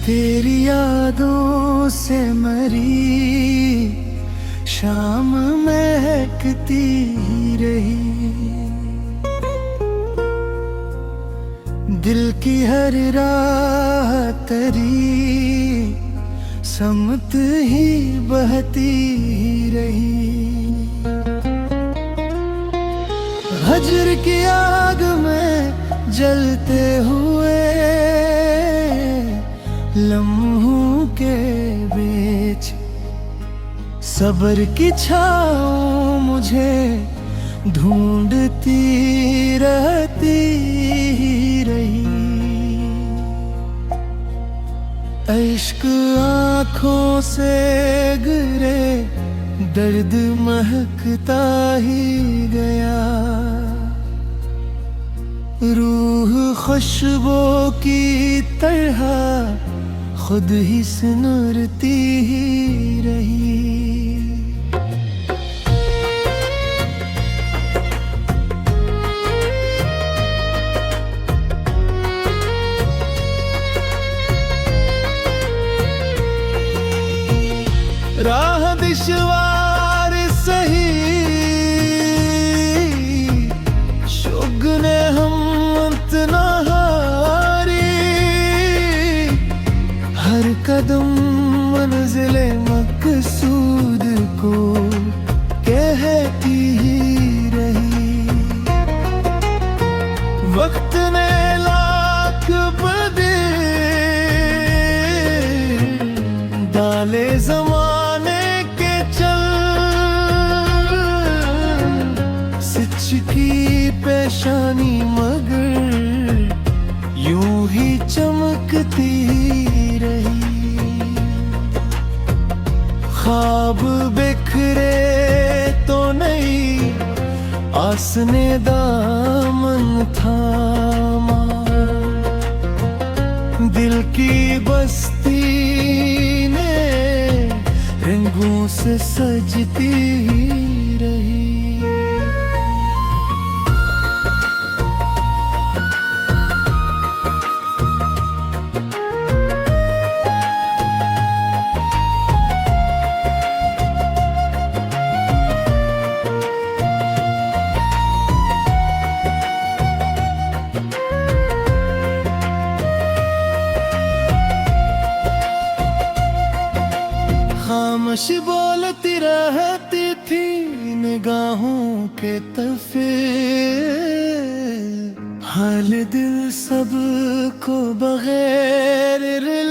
तेरी यादों से मरी शाम महकती ही रही। दिल की हर राह तरी समत ही बहती ही रही। हजर की आग में जलते हुए लम्हों के बीच सब्र की छाँव मुझे ढूंढती रहती ही रही। इश्क आँखों से गिरे दर्द महकता ही गया। रूह खुशबू की तरह खुद ही सिनुरती ही रही। राह दिशवार सही शुगने हमत न हारी। हर कदम मंजिले मकसूद को कहती ही रही। वक्त ने लाख बदे डाले जमाने के चल सच की पेशानी मगर यूं ही चमकती रही। ख्वाब बिखरे तो नहीं आस ने दामन थामा। दिल की बस्ती ने रंगों से सजती रही। खामोश बोलती रहती थी निगाहों के तफे। हाल दिल सब को बगैर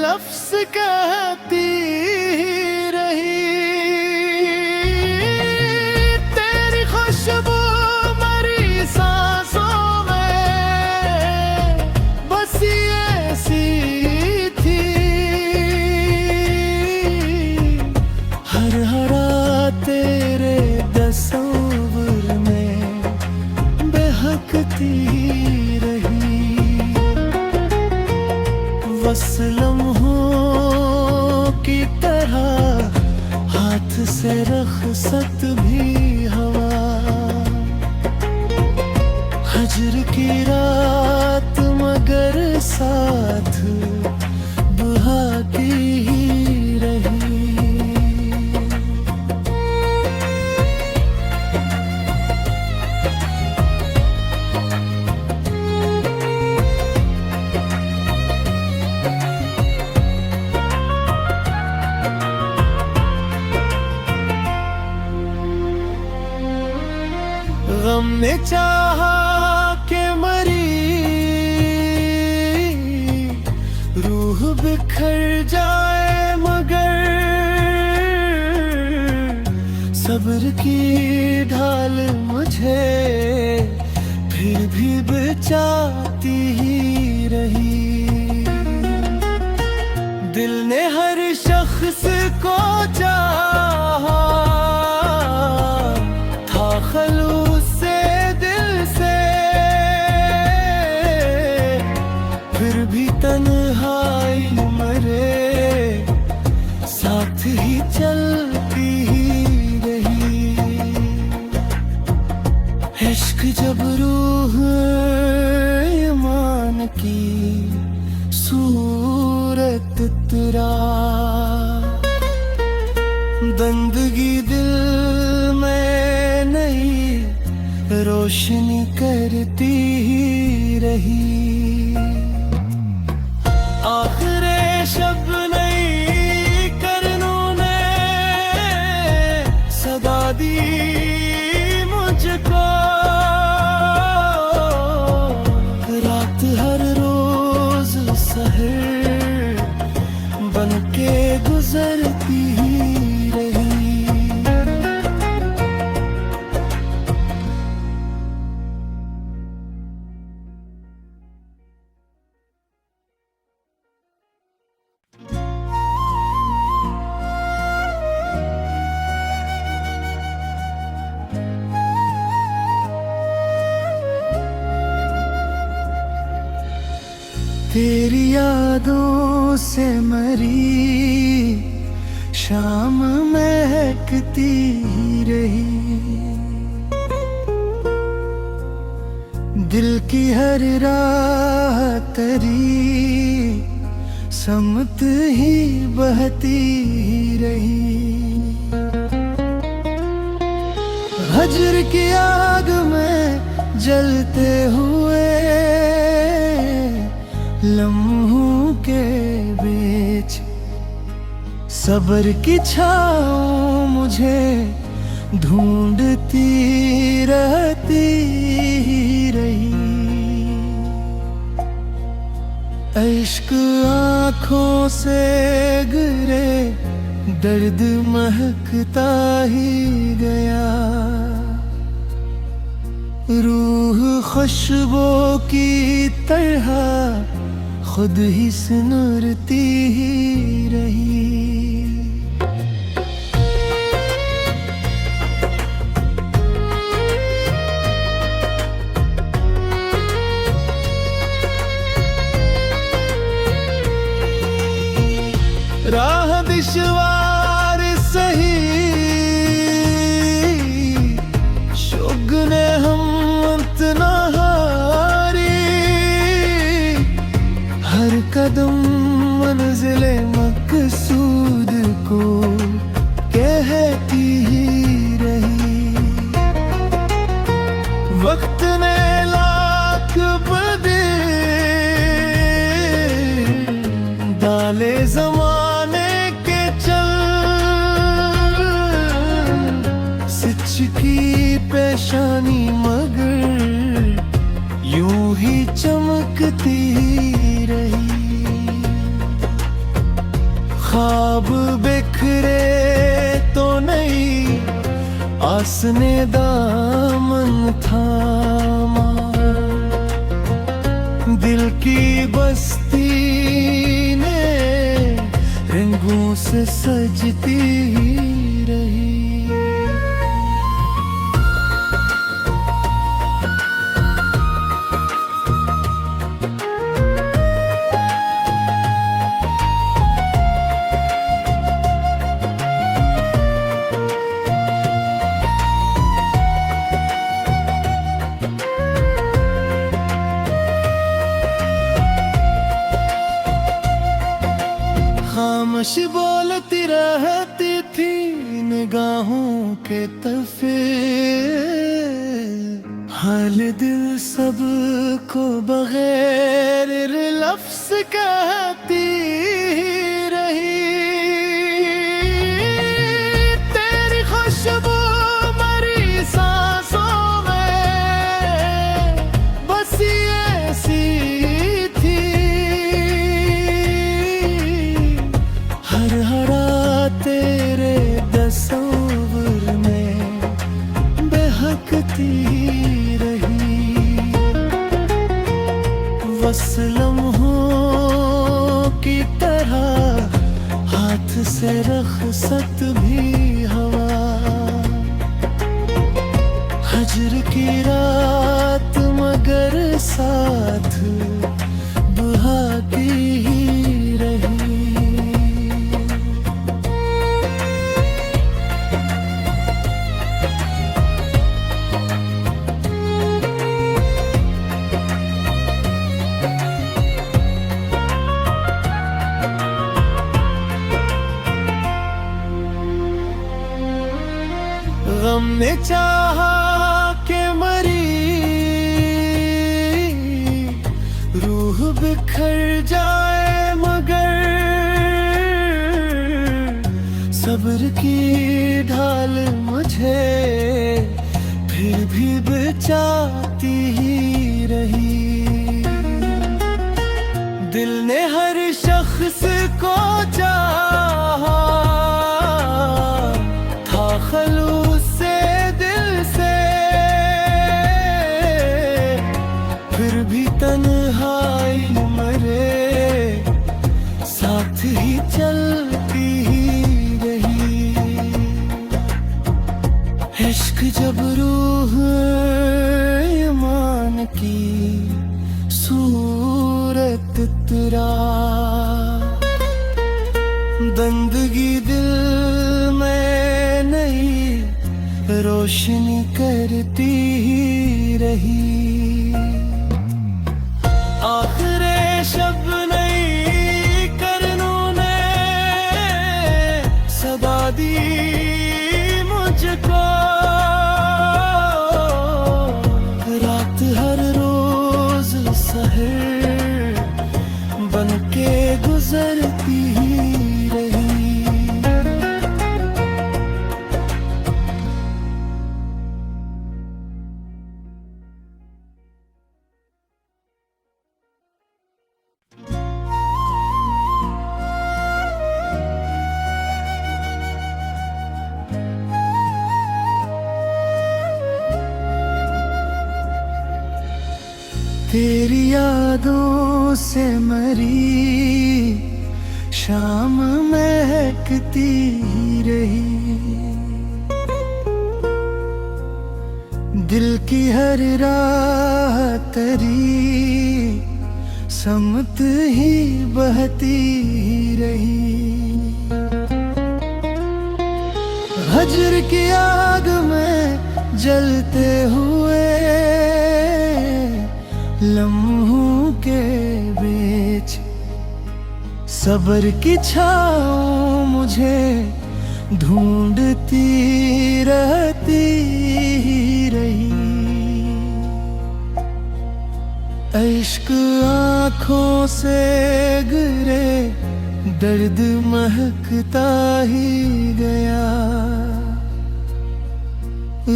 लफ्ज कहती रही। तेरी खुशबू मरी सांसों में बस ऐसी थी। तेरे तस्वीर में बहकती रही। बस लम्हों की तरह हाथ से रख्सत भी हवा। हजर की रात मगर साथ बहाती ही रही। गम ने चाहा के मरी रूह बिखर जाए मगर सब्र की ढाल मुझे फिर भी बचाती ही रही। दिल ने हर शख्स को चाहा था खलूस तन्हाई मरे साथ ही चलती ही रही। इश्क जब रूह ईमान की सूरत बंदगी दिल में नई रोशनी करती ही रही। आखिरे शब नई करनों ने सदा दी मुझको। रात हर रोज सहर बनके गुजरती ही रही। तेरी यादों से मरी शाम महकती ही रही। दिल की हर राह तेरी समत ही बहती ही रही। हजर की आग में जलते हुए लम्हों के बीच सब्र की छाँव मुझे ढूंढती रहती ही रही। इश्क आँखों से गिरे दर्द महकता ही गया। रूह खुशबू की तरह खुद ही सुनरती ही रही। राह दिशवार सही शुगने हम इतना कदम मंजिले मकसूद को कहती ही रही। वक्त ने लाख बदे डाले जमाने के चल सिच की पेशानी मगर यूं ही चमकती रही। ख्वाब बिखरे तो नहीं आस ने दामन थामा। दिल की बस्ती ने रंगों से सजती रही। खामोश बोलती रहती थी निगाहों के तफे। हाल दिल सब को बगैर लफ्ज़ कहती रही। तेरी खुशबू मरी सांसों में बसी ऐसी थी। तेरे तस्वीर में बहकती रही। बस लम्हों की तरह हाथ से रखसत भी हवा। हजर की रात मगर साथ बहाती ही रही। हमने चाहा के मरी, रूह बिखर जाए मगर सब्र की ढाल मुझे फिर भी बचाती ही रही। दिल ने हर शख्स को चाहा था खलूस से दिल से, फिर भी तन्हाई मरे साथ ही चलती ही रही। इश्क जब रूह ईमान की सूरत तुरा, बंदगी दिल में नई रोशनी करती ही रही। आखिरे शब नई करनों ने सदा दी मुझको, रात हर रोज सहर बनके गुजरती ही रही। तेरी यादों से मरी शाम महकती ही रही। दिल की हर राह तरी समत ही बहती ही रही। हजर की आग में जलते हुए लम्हों के बीच सब्र की छाँव मुझे ढूंढती रहती ही रही। इश्क आँखों से गिरे दर्द महकता ही गया,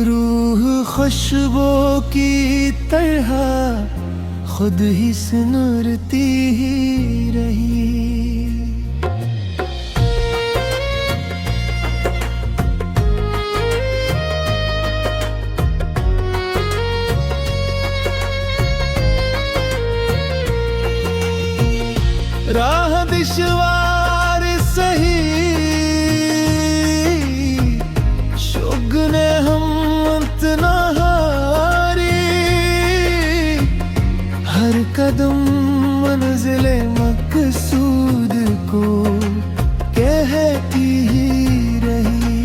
रूह खुशबू की तरह खुद ही सिनुरती ही रही। राह दिशवार सही शुगने हम इतना कदम मंजिले मकसूद को कहती ही रही।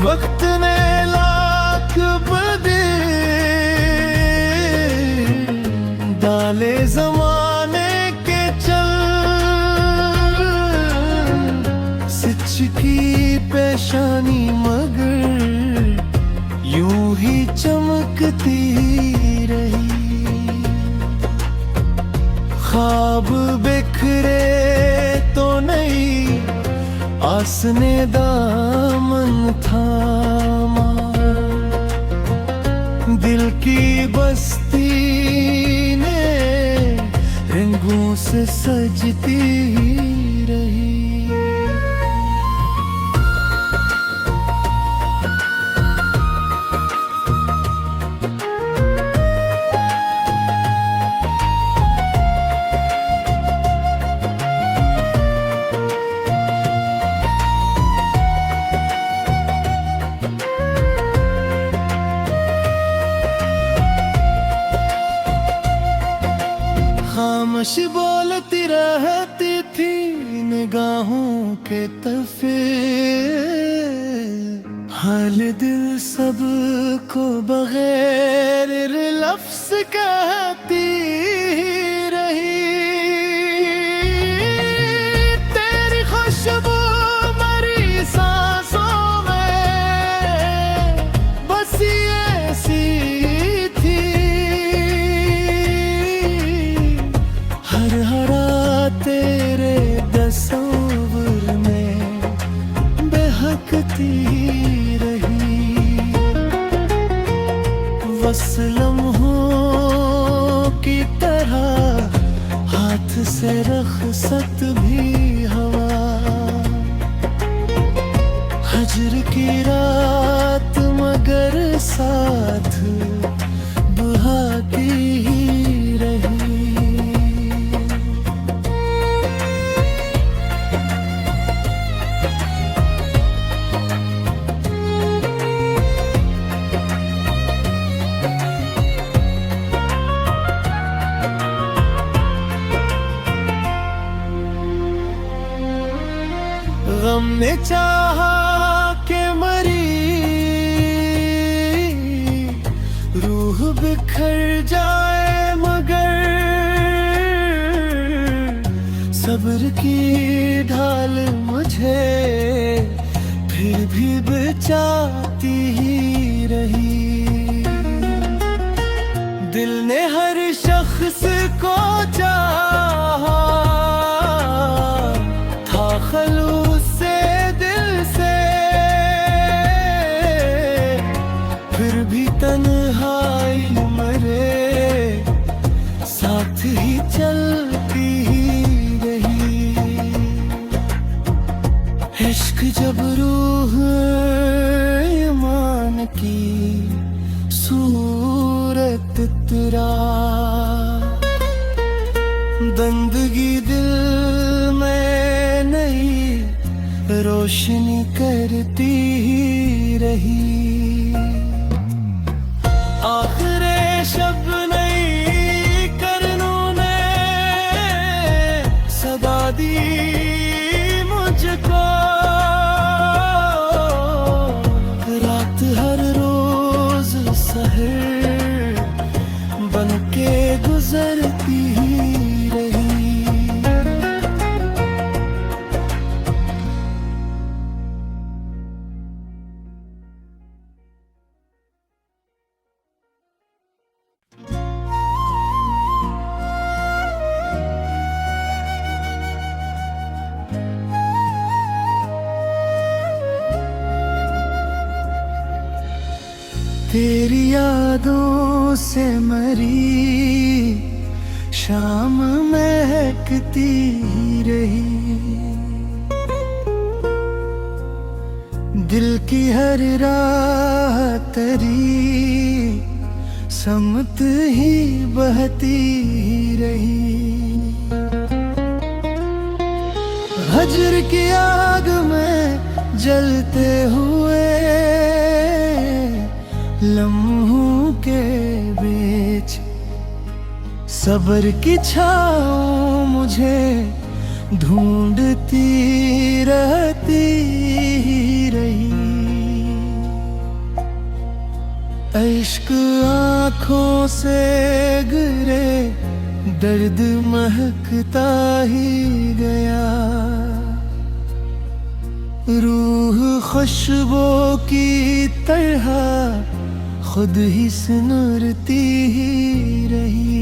वक्त ने लाख बदे डाले जमाने के चल, सिच की पेशानी मगर यूं ही चमकती रही। ख्वाब बिखरे तो नहीं आस ने दामन थामा, दिल की बस्ती ने रंगों से सजती रही। खामोश बोलती रहती थी निगाहों के तफे, हाल दिल सब को बगैर लफ्ज़ कहती रही। तेरी खुशबू मरी सांसों में बस लम्हों की तरह हाथ से रख्सत भी हवा। हजर की रात मगर साथ बहाती ही रही। गम ने चाहा के मरी रूह बिखर जाए मगर सब्र की ढाल मुझे फिर भी बचाती ही रही। दिल ने हर शख्स को चाहा था खलूस से दिल से, फिर भी तन्हाई मरे साथ ही चलती ही रही। इश्क जब रूह ईमान की सूरत तेरा, बंदगी दिल में नहीं रोशनी करती ही रही। आखिरे शब नहीं करनों ने सदा दी मुझको, रात हर रोज सहर बन के गुजरती ही रही। तेरी यादों से मरी शाम महकती ही रही। दिल की हर राह तेरी समत ही बहती ही रही। हजर की आग में जलते हुए लम्हों के बीच सब्र की छाँव मुझे ढूंढती रहती ही रही। इश्क आँखों से गिरे दर्द महकता ही गया। रूह खुशबू की तरह खुद ही सिमरती ही रही।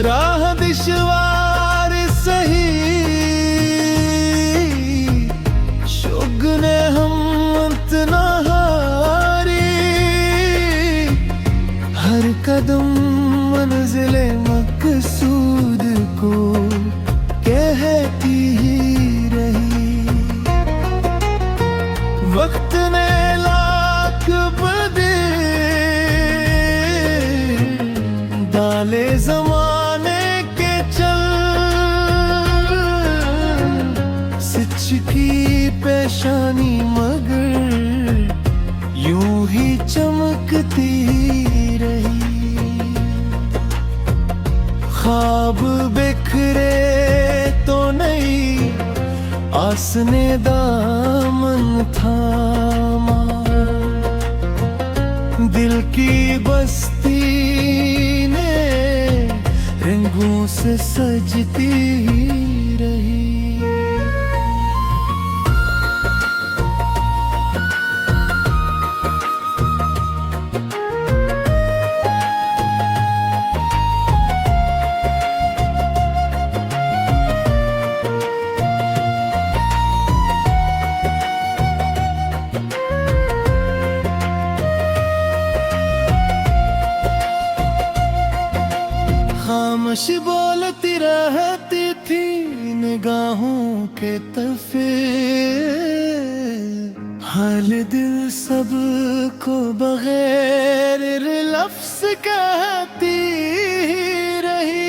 राह दिशवार सही शुगने हम इतना हारी, हर कदम मंजिले मकसूद को कहती ही रही। वक्त ने लाख बदे डाले जमाने के चल, सिच की पेशानी मगर यूं ही चमकती रही। ख्वाब बिखरे तो नहीं आस ने दामन थामा, दिल की बस्ती ने रंगों से सजती रही। खामोश बोलती रहती थी निगाहों के तफे, हाल दिल सब को बगैर लफ्ज़ कहती रही।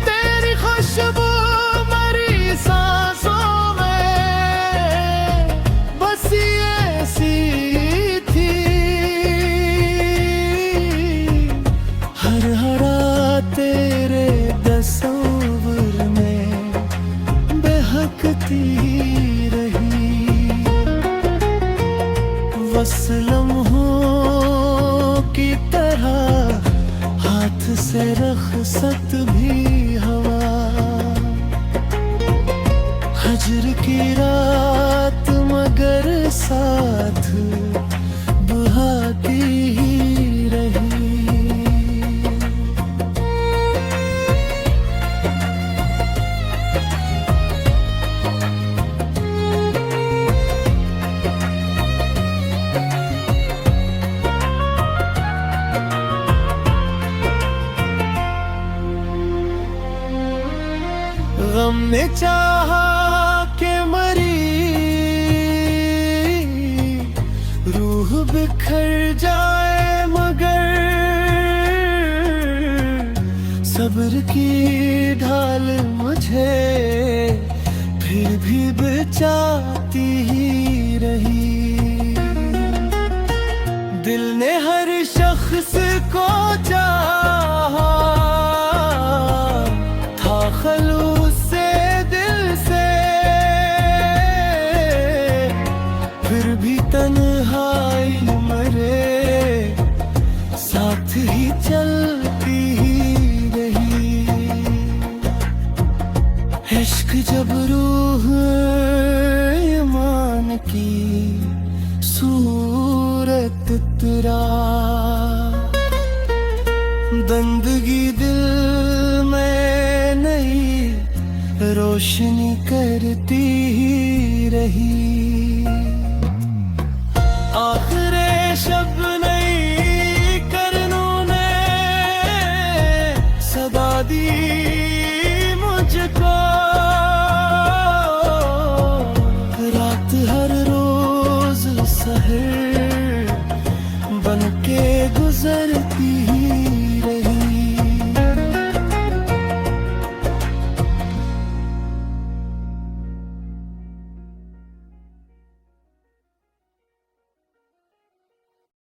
तेरी खुशबू मरी सांसों में बसी ऐसी थी, हर हरा तेरे तस्वीर में बहकती रही। बस लम्हों की तरह हाथ से रखसत भी हवा, हजर की रात मगर साथ बहाती ही रही। गम ने चाहा के मरी रूह बिखर जाए, मगर सब्र की ढाल मुझे फिर भी बचाती ही रही। दिल ने हर शख्स को चाहा था, खलूस से दिल से, फिर भी तन्हाई मरे साथ ही चलती ही रही। इश्क जब रूह ईमान की सूरत तुरा, बंदगी दिल में नई रोशनी करती ही रही। आखिरे शब नई करनों ने सदा दी